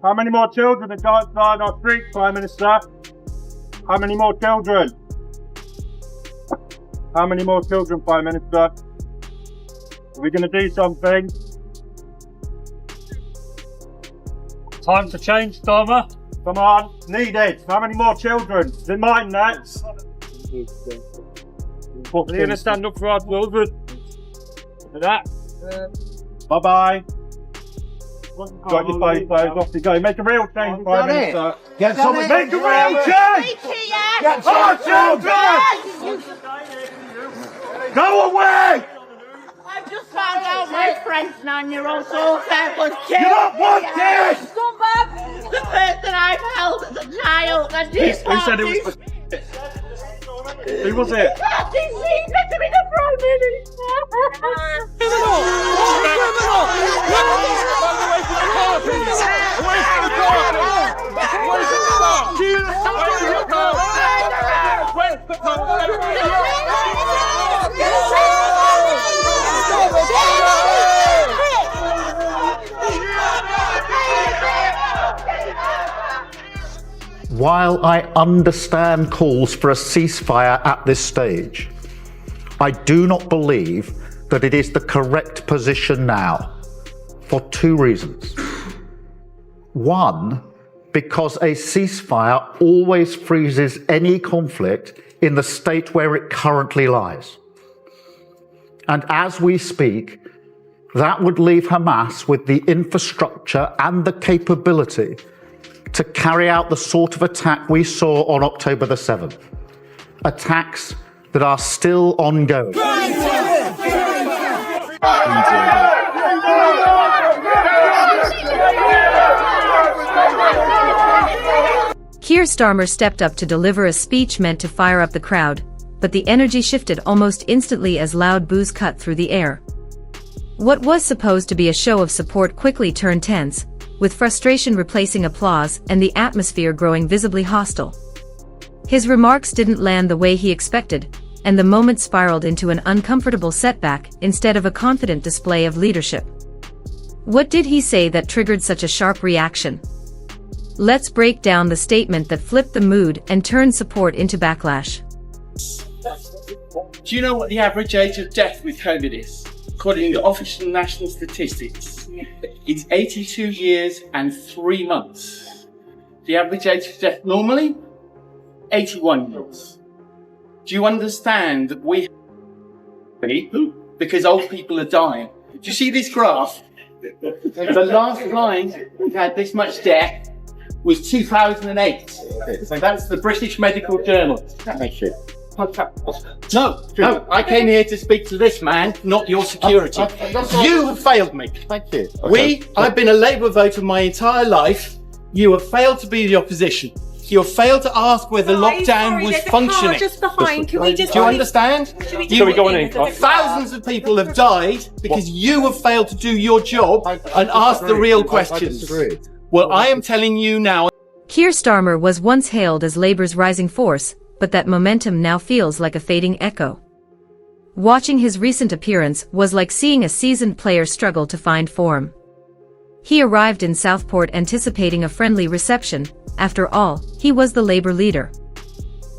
How many more children have died on our streets, Prime Minister? How many more children? How many more children, Prime Minister? Are we going to do something? Time to change, Starmer. Come on, needed. How many more children? Is it mine next? We're going to stand up for our children. For that. Bye-bye. Got your phone closed, off you go. Make a real change, Prime Minister. Get someone. Make a real change! Get Our children! Go away! I just found out my friend's 9-year-old daughter was killed. You don't want this! Scumbag! The person I've held as a child and she's Who said it was? Who was it? She's meant to be the Prime Minister! While I understand calls for a ceasefire at this stage, I do not believe that it is the correct position now, for two reasons. One, because a ceasefire always freezes any conflict in the state where it currently lies. And as we speak, that would leave Hamas with the infrastructure and the capability to carry out the sort of attack we saw on October the 7th. Attacks that are still ongoing. Keir Starmer stepped up to deliver a speech meant to fire up the crowd, but the energy shifted almost instantly as loud boos cut through the air. What was supposed to be a show of support quickly turned tense, with frustration replacing applause and the atmosphere growing visibly hostile. His remarks didn't land the way he expected, and the moment spiraled into an uncomfortable setback instead of a confident display of leadership. What did he say that triggered such a sharp reaction? Let's break down the statement that flipped the mood and turned support into backlash. Do you know what the average age of death with COVID is? According to official national statistics, it's 82 years and 3 months. The average age of death normally, 81 years. Do you understand that we because old people are dying? Do you see this graph? The last line we had this much death was 2008. So that's the British Medical Journal. Thank you. No, I came here to speak to this man, not your security. You have failed me. Thank you. I've been a Labour voter my entire life. You have failed to be the opposition. You have failed to ask whether lockdown was functioning. Just behind. Can we just? Do you understand? Shall we go on in? Thousands of people have died because you have failed to do your job and ask the real questions. Well, I am telling you now. Keir Starmer was once hailed as Labour's rising force, but that momentum now feels like a fading echo. Watching his recent appearance was like seeing a seasoned player struggle to find form. He arrived in Southport anticipating a friendly reception. After all, he was the Labour leader.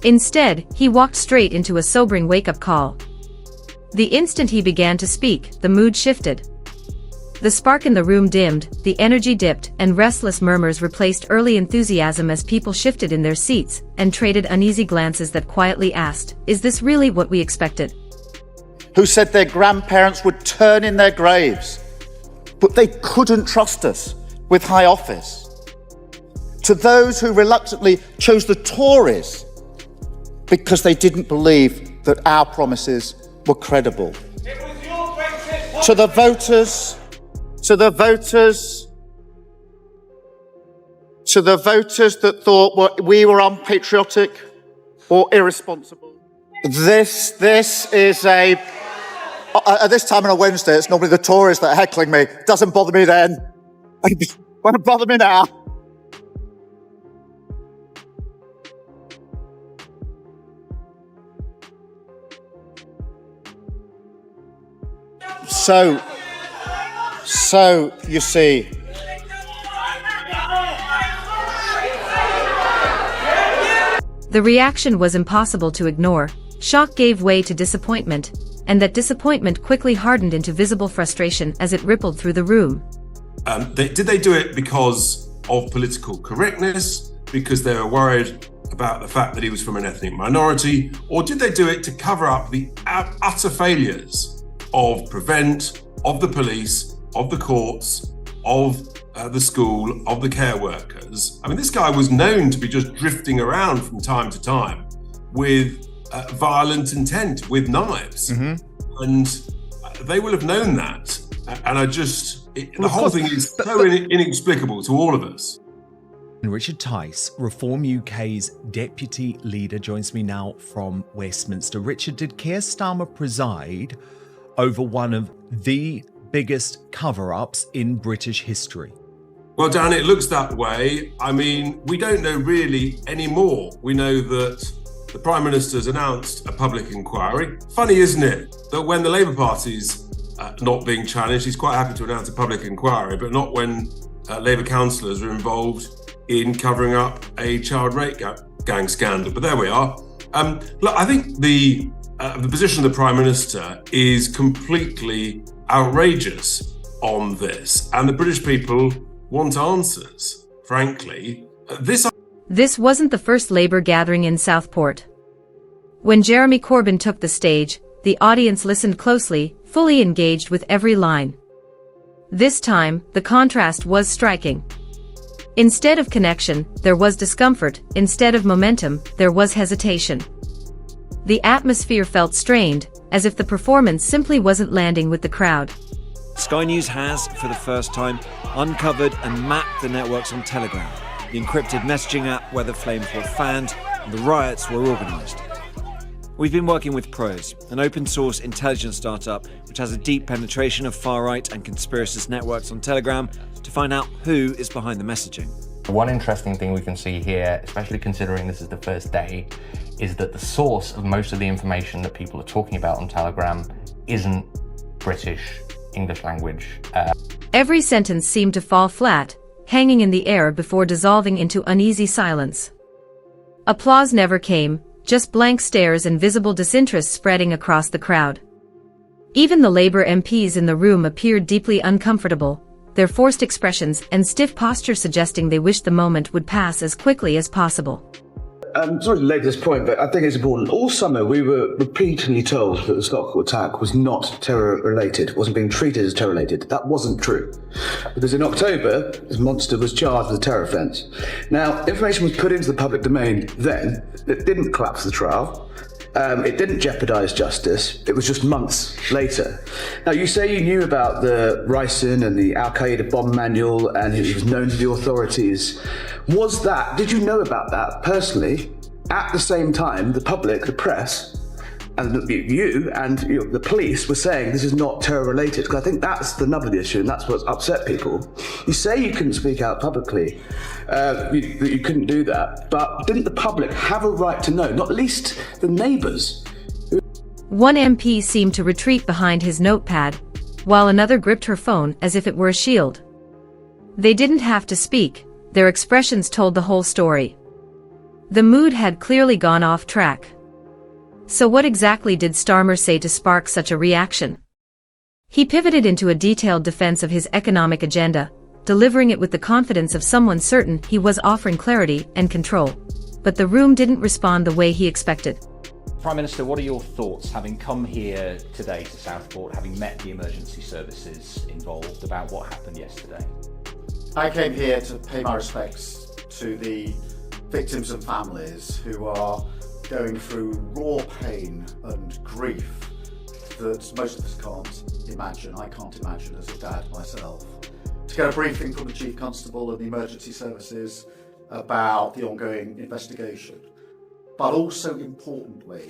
Instead, he walked straight into a sobering wake-up call. The instant he began to speak, the mood shifted. The spark in the room dimmed, the energy dipped, and restless murmurs replaced early enthusiasm as people shifted in their seats and traded uneasy glances that quietly asked, "Is this really what we expected?" Who said their grandparents would turn in their graves, but they couldn't trust us with high office. To those who reluctantly chose the Tories because they didn't believe that our promises were credible. To the voters that thought we were unpatriotic or irresponsible. This is a... At this time on a Wednesday, it's normally the Tories that are heckling me. Doesn't bother me then. Won't bother me now. So you see, The reaction was impossible to ignore. Shock gave way to disappointment, and that disappointment quickly hardened into visible frustration as it rippled through the room. Did they do it because of political correctness, because they were worried about the fact that he was from an ethnic minority, or did they do it to cover up the utter failures of Prevent, of the police, of the courts, of the school, of the care workers? I mean, this guy was known to be just drifting around from time to time with violent intent, with knives. And they will have known that. And the whole thing is so inexplicable to all of us. Richard Tice, Reform UK's deputy leader, joins me now from Westminster. Richard, did Keir Starmer preside over one of the biggest cover-ups in British history? Well, Dan, it looks that way. I mean, we don't know really anymore. We know that the Prime Minister's announced a public inquiry. Funny, isn't it, that when the Labour Party's not being challenged, he's quite happy to announce a public inquiry, but not when Labour councillors are involved in covering up a child rape gang scandal. But there we are. Look, I think the position of the Prime Minister is completely outrageous on this, and the British people want answers, frankly. This wasn't the first Labour gathering in Southport. When Jeremy Corbyn took the stage, the audience listened closely, fully engaged with every line. This time, the contrast was striking. Instead of connection, there was discomfort. Instead of momentum, there was hesitation. The atmosphere felt strained, as if the performance simply wasn't landing with the crowd. Sky News has, for the first time, uncovered and mapped the networks on Telegram, the encrypted messaging app where the flames were fanned and the riots were organised. We've been working with Pros, an open-source intelligence startup which has a deep penetration of far-right and conspiracist networks on Telegram, to find out who is behind the messaging. One interesting thing we can see here, especially considering this is the first day, is that the source of most of the information that people are talking about on Telegram isn't British English language. Every sentence seemed to fall flat, hanging in the air before dissolving into uneasy silence. Applause never came, just blank stares and visible disinterest spreading across the crowd. Even the Labour MPs in the room appeared deeply uncomfortable, their forced expressions and stiff posture suggesting they wished the moment would pass as quickly as possible. Sorry to labour this point, but I think it's important. All summer we were repeatedly told that the Stockport attack was not terror-related, wasn't being treated as terror-related. That wasn't true. Because in October, this monster was charged with a terror offence. Now, information was put into the public domain then that didn't collapse the trial. It didn't jeopardise justice. It was just months later. Now, you say you knew about the ricin and the Al-Qaeda bomb manual and it was known to the authorities. Did you know about that personally? At the same time, the public, the press, and you and the police were saying this is not terror-related, because I think that's the nub of the issue and that's what's upset people. You say you couldn't speak out publicly, that you couldn't do that, but didn't the public have a right to know, not least the neighbours? One MP seemed to retreat behind his notepad, while another gripped her phone as if it were a shield. They didn't have to speak, their expressions told the whole story. The mood had clearly gone off track. So what exactly did Starmer say to spark such a reaction? He pivoted into a detailed defense of his economic agenda, delivering it with the confidence of someone certain he was offering clarity and control. But the room didn't respond the way he expected. Prime Minister, what are your thoughts, having come here today to Southport, having met the emergency services involved, about what happened yesterday? I came here to pay my respects to the victims and families who are going through raw pain and grief that most of us can't imagine. I can't imagine as a dad myself. To get a briefing from the Chief Constable and the emergency services about the ongoing investigation, but also importantly,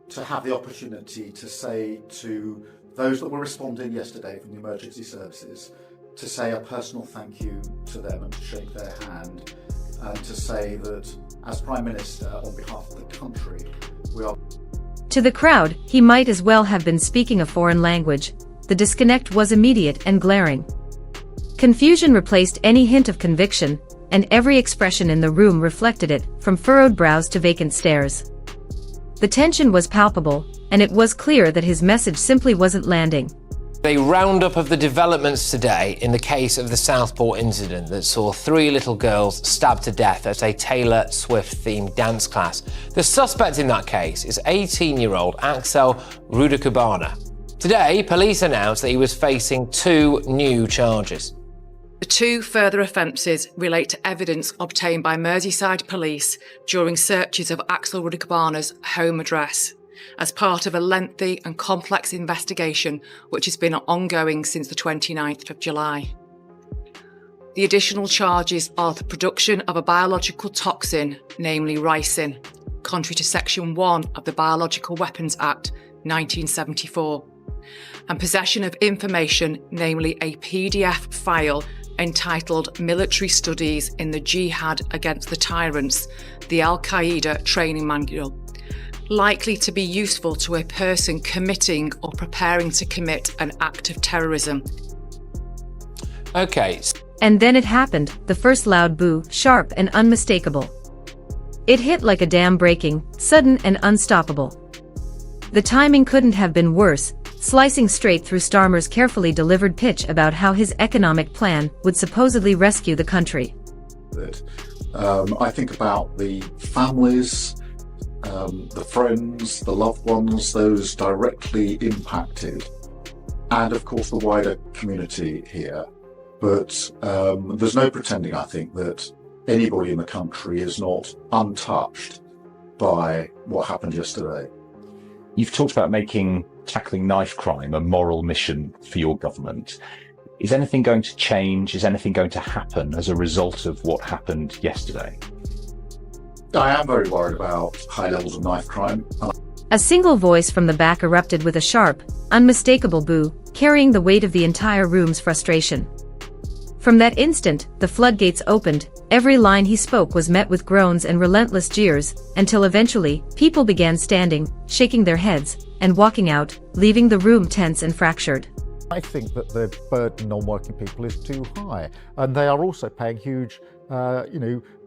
to have the opportunity to say to those that were responding yesterday from the emergency services, to say a personal thank you to them and to shake their hand, and to say that as Prime Minister, on behalf of the country, we are... To the crowd, he might as well have been speaking a foreign language. The disconnect was immediate and glaring. Confusion replaced any hint of conviction, and every expression in the room reflected it, from furrowed brows to vacant stares. The tension was palpable, and it was clear that his message simply wasn't landing. A roundup of the developments today in the case of the Southport incident that saw 3 little girls stabbed to death at a Taylor Swift-themed dance class. The suspect in that case is 18-year-old Axel Rudakubana. Today, police announced that he was facing 2 new charges. The 2 further offences relate to evidence obtained by Merseyside police during searches of Axel Rudakubana's home address, as part of a lengthy and complex investigation which has been ongoing since the 29th of July. The additional charges are the production of a biological toxin, namely ricin, contrary to Section 1 of the Biological Weapons Act 1974, and possession of information, namely a PDF file entitled Military Studies in the Jihad Against the Tyrants, the Al-Qaeda Training Manual, likely to be useful to a person committing or preparing to commit an act of terrorism. Okay. And then it happened, the first loud boo, sharp and unmistakable. It hit like a dam breaking, sudden and unstoppable. The timing couldn't have been worse, slicing straight through Starmer's carefully delivered pitch about how his economic plan would supposedly rescue the country. I think about the families, the friends, the loved ones, those directly impacted, and of course the wider community here. But there's no pretending, I think, that anybody in the country is not untouched by what happened yesterday. You've talked about tackling knife crime a moral mission for your government. Is anything going to change? Is anything going to happen as a result of what happened yesterday? I am very worried about high levels of knife crime. A single voice from the back erupted with a sharp, unmistakable boo, carrying the weight of the entire room's frustration. From that instant, the floodgates opened. Every line he spoke was met with groans and relentless jeers, until eventually, people began standing, shaking their heads, and walking out, leaving the room tense and fractured. I think that the burden on working people is too high, and they are also paying huge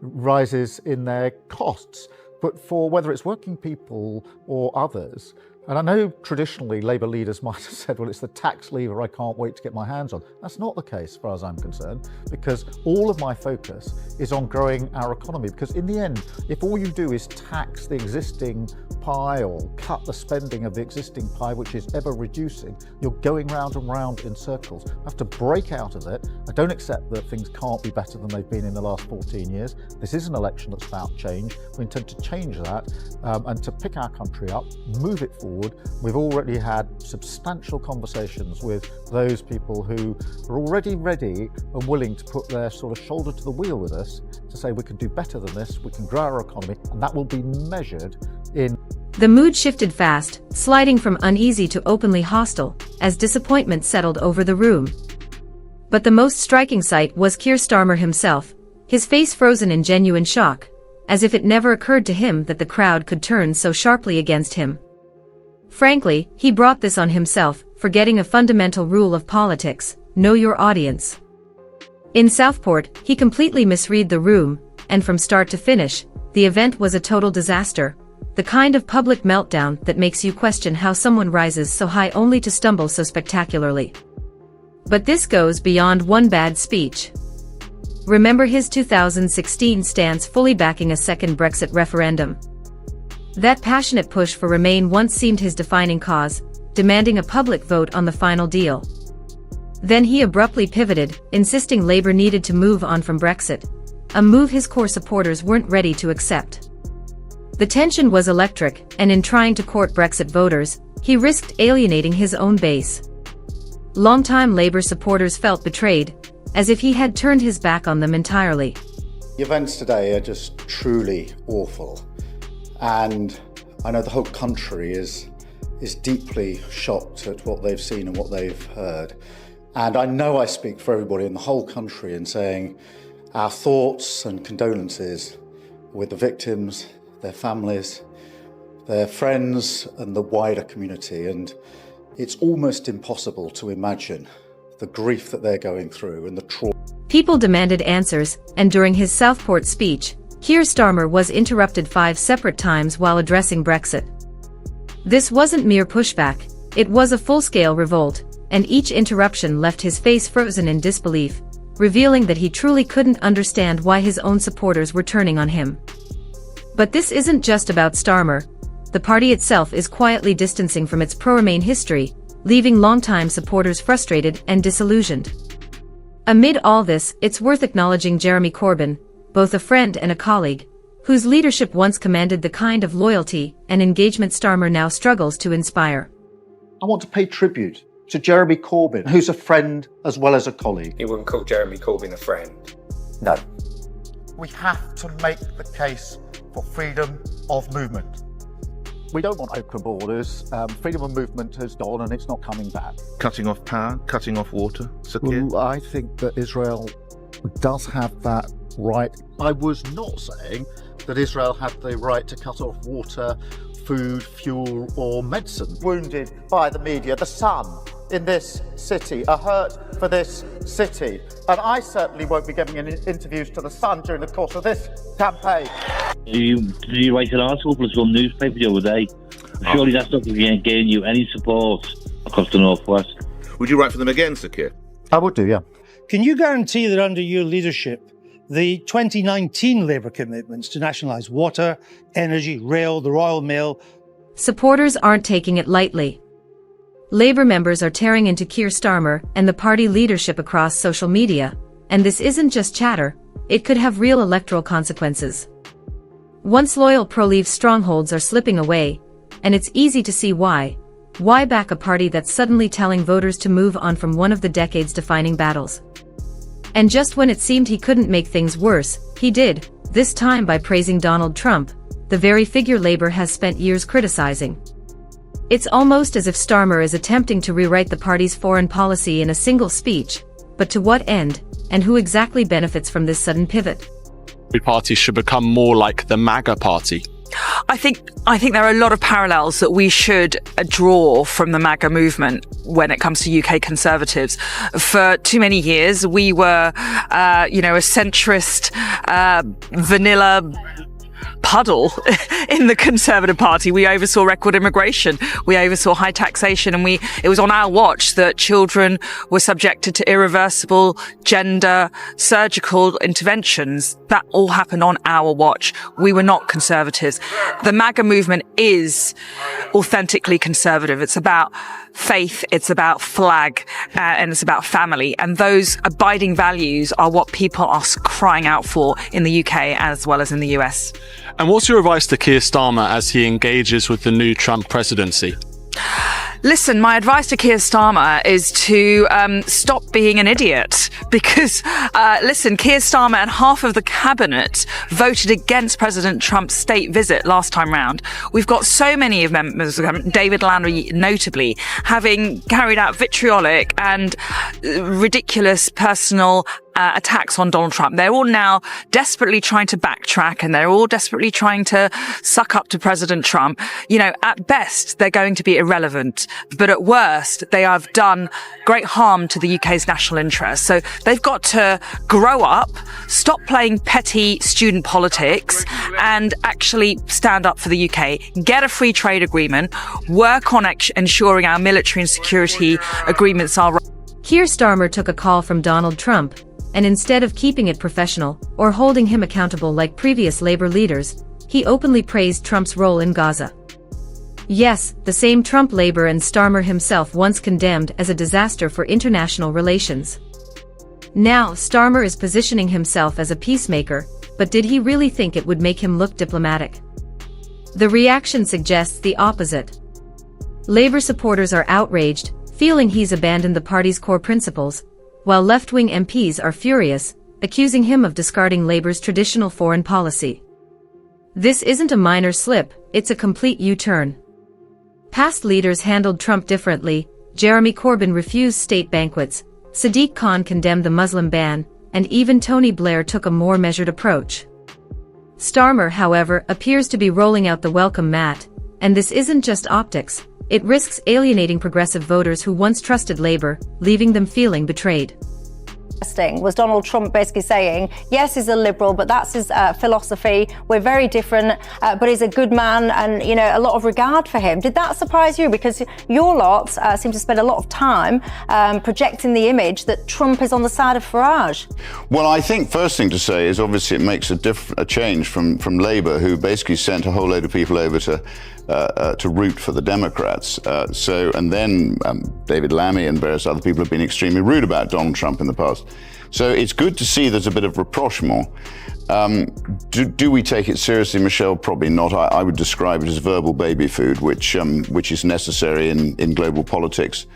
rises in their costs. But for whether it's working people or others, and I know traditionally Labour leaders might have said, well, it's the tax lever I can't wait to get my hands on. That's not the case as far as I'm concerned, because all of my focus is on growing our economy. Because in the end, if all you do is tax the existing pie or cut the spending of the existing pie, which is ever reducing, you're going round and round in circles. I have to break out of it. I don't accept that things can't be better than they've been in the last 14 years. This is an election that's about change. We intend to change that and to pick our country up, move it forward. We've already had substantial conversations with those people who are already ready and willing to put their sort of shoulder to the wheel with us to say we can do better than this, we can grow our economy, and that will be measured in... The mood shifted fast, sliding from uneasy to openly hostile, as disappointment settled over the room. But the most striking sight was Keir Starmer himself, his face frozen in genuine shock, as if it never occurred to him that the crowd could turn so sharply against him. Frankly, he brought this on himself, forgetting a fundamental rule of politics: know your audience. In Southport, he completely misread the room, and from start to finish, the event was a total disaster, the kind of public meltdown that makes you question how someone rises so high only to stumble so spectacularly. But this goes beyond one bad speech. Remember his 2016 stance fully backing a second Brexit referendum. That passionate push for Remain once seemed his defining cause, demanding a public vote on the final deal. Then he abruptly pivoted, insisting Labour needed to move on from Brexit, a move his core supporters weren't ready to accept. The tension was electric, and in trying to court Brexit voters, he risked alienating his own base. Longtime Labour supporters felt betrayed, as if he had turned his back on them entirely. The events today are just truly awful. And I know the whole country is deeply shocked at what they've seen and what they've heard. And I know I speak for everybody in the whole country in saying our thoughts and condolences with the victims, their families, their friends and the wider community. And it's almost impossible to imagine the grief that they're going through and the trauma. People demanded answers, and during his Southport speech, Keir Starmer was interrupted 5 separate times while addressing Brexit. This wasn't mere pushback, it was a full-scale revolt, and each interruption left his face frozen in disbelief, revealing that he truly couldn't understand why his own supporters were turning on him. But this isn't just about Starmer. The party itself is quietly distancing from its pro-Remain history, leaving longtime supporters frustrated and disillusioned. Amid all this, it's worth acknowledging Jeremy Corbyn, both a friend and a colleague, whose leadership once commanded the kind of loyalty and engagement Starmer now struggles to inspire. I want to pay tribute to Jeremy Corbyn, who's a friend as well as a colleague. You wouldn't call Jeremy Corbyn a friend? No. We have to make the case for freedom of movement. We don't want open borders. Freedom of movement has gone and it's not coming back. Cutting off power, cutting off water. Well, I think that Israel does have that right. I was not saying that Israel had the right to cut off water, food, fuel or medicine. Wounded by the media, the Sun in this city, a hurt for this city. And I certainly won't be giving any interviews to the Sun during the course of this campaign. Do you write an article for a school newspaper the other day? Surely that's not going to gain you any support across the Northwest. Would you write for them again, Sir Keir? I would do, yeah. Can you guarantee that under your leadership, the 2019 Labour commitments to nationalise water, energy, rail, the Royal Mail... Supporters aren't taking it lightly. Labour members are tearing into Keir Starmer and the party leadership across social media, and this isn't just chatter, it could have real electoral consequences. Once loyal pro-Leave strongholds are slipping away, and it's easy to see why. Why back a party that's suddenly telling voters to move on from one of the decade's defining battles? And just when it seemed he couldn't make things worse, he did, this time by praising Donald Trump, the very figure Labour has spent years criticizing. It's almost as if Starmer is attempting to rewrite the party's foreign policy in a single speech, but to what end, and who exactly benefits from this sudden pivot? Party should become more like the MAGA party. I think there are a lot of parallels that we should draw from the MAGA movement when it comes to UK Conservatives. For too many years, we were, a centrist, vanilla puddle in the Conservative Party. We oversaw record immigration, we oversaw high taxation, and it was on our watch that children were subjected to irreversible gender surgical interventions. That all happened on our watch. We were not conservatives. The MAGA movement is authentically conservative. It's about faith, it's about flag, and it's about family. And those abiding values are what people are crying out for in the UK as well as in the US. And what's your advice to Keir Starmer as he engages with the new Trump presidency? Listen, my advice to Keir Starmer is to stop being an idiot because, Keir Starmer and half of the cabinet voted against President Trump's state visit last time round. We've got so many of members, David Landry notably, having carried out vitriolic and ridiculous personal attacks on Donald Trump. They're all now desperately trying to backtrack and they're all desperately trying to suck up to President Trump. At best, they're going to be irrelevant, but at worst, they have done great harm to the UK's national interest. So they've got to grow up, stop playing petty student politics and actually stand up for the UK, get a free trade agreement, work on ensuring our military and security agreements are... Keir Starmer took a call from Donald Trump, and instead of keeping it professional or holding him accountable like previous Labour leaders, he openly praised Trump's role in Gaza. Yes, the same Trump Labour and Starmer himself once condemned as a disaster for international relations. Now, Starmer is positioning himself as a peacemaker, but did he really think it would make him look diplomatic? The reaction suggests the opposite. Labour supporters are outraged, feeling he's abandoned the party's core principles, while left-wing MPs are furious, accusing him of discarding Labour's traditional foreign policy. This isn't a minor slip, it's a complete U-turn. Past leaders handled Trump differently. Jeremy Corbyn refused state banquets, Sadiq Khan condemned the Muslim ban, and even Tony Blair took a more measured approach. Starmer, however, appears to be rolling out the welcome mat, and this isn't just optics. It risks alienating progressive voters who once trusted Labour, leaving them feeling betrayed. Was Donald Trump basically saying, yes, he's a liberal, but that's his philosophy. We're very different, but he's a good man, and you know, a lot of regard for him. Did that surprise you? Because your lot seem to spend a lot of time projecting the image that Trump is on the side of Farage. Well, I think first thing to say is obviously it makes a change from Labour, who basically sent a whole load of people over to root for the Democrats. And then David Lammy and various other people have been extremely rude about Donald Trump in the past. So it's good to see there's a bit of rapprochement. Do we take it seriously, Michelle? Probably not. I would describe it as verbal baby food, which is necessary in global politics.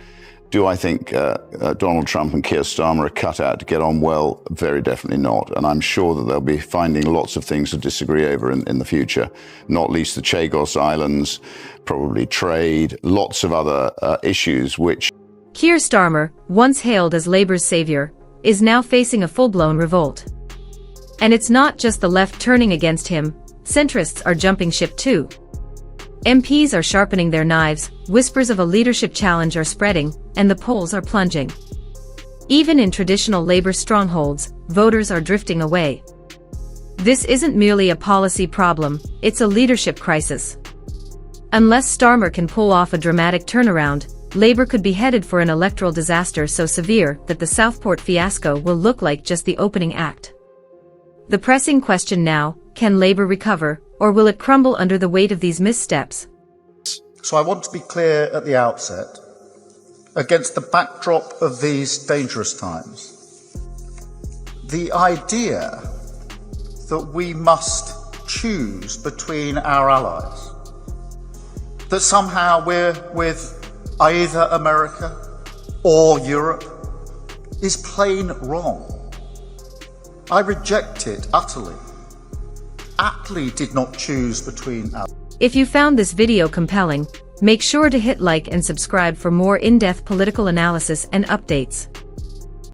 Do I think Donald Trump and Keir Starmer are cut out to get on well? Very definitely not. And I'm sure that they'll be finding lots of things to disagree over in the future, not least the Chagos Islands, probably trade, lots of other issues which... Keir Starmer, once hailed as Labour's savior, is now facing a full-blown revolt. And it's not just the left turning against him, centrists are jumping ship too. MPs are sharpening their knives, whispers of a leadership challenge are spreading, and the polls are plunging. Even in traditional Labour strongholds, voters are drifting away. This isn't merely a policy problem, it's a leadership crisis. Unless Starmer can pull off a dramatic turnaround, Labour could be headed for an electoral disaster so severe that the Southport fiasco will look like just the opening act. The pressing question now, can Labour recover, or will it crumble under the weight of these missteps? So I want to be clear at the outset, against the backdrop of these dangerous times, the idea that we must choose between our allies, that somehow we're with either America or Europe, is plain wrong. I reject it utterly. Attlee did not choose between us. If you found this video compelling, make sure to hit like and subscribe for more in-depth political analysis and updates.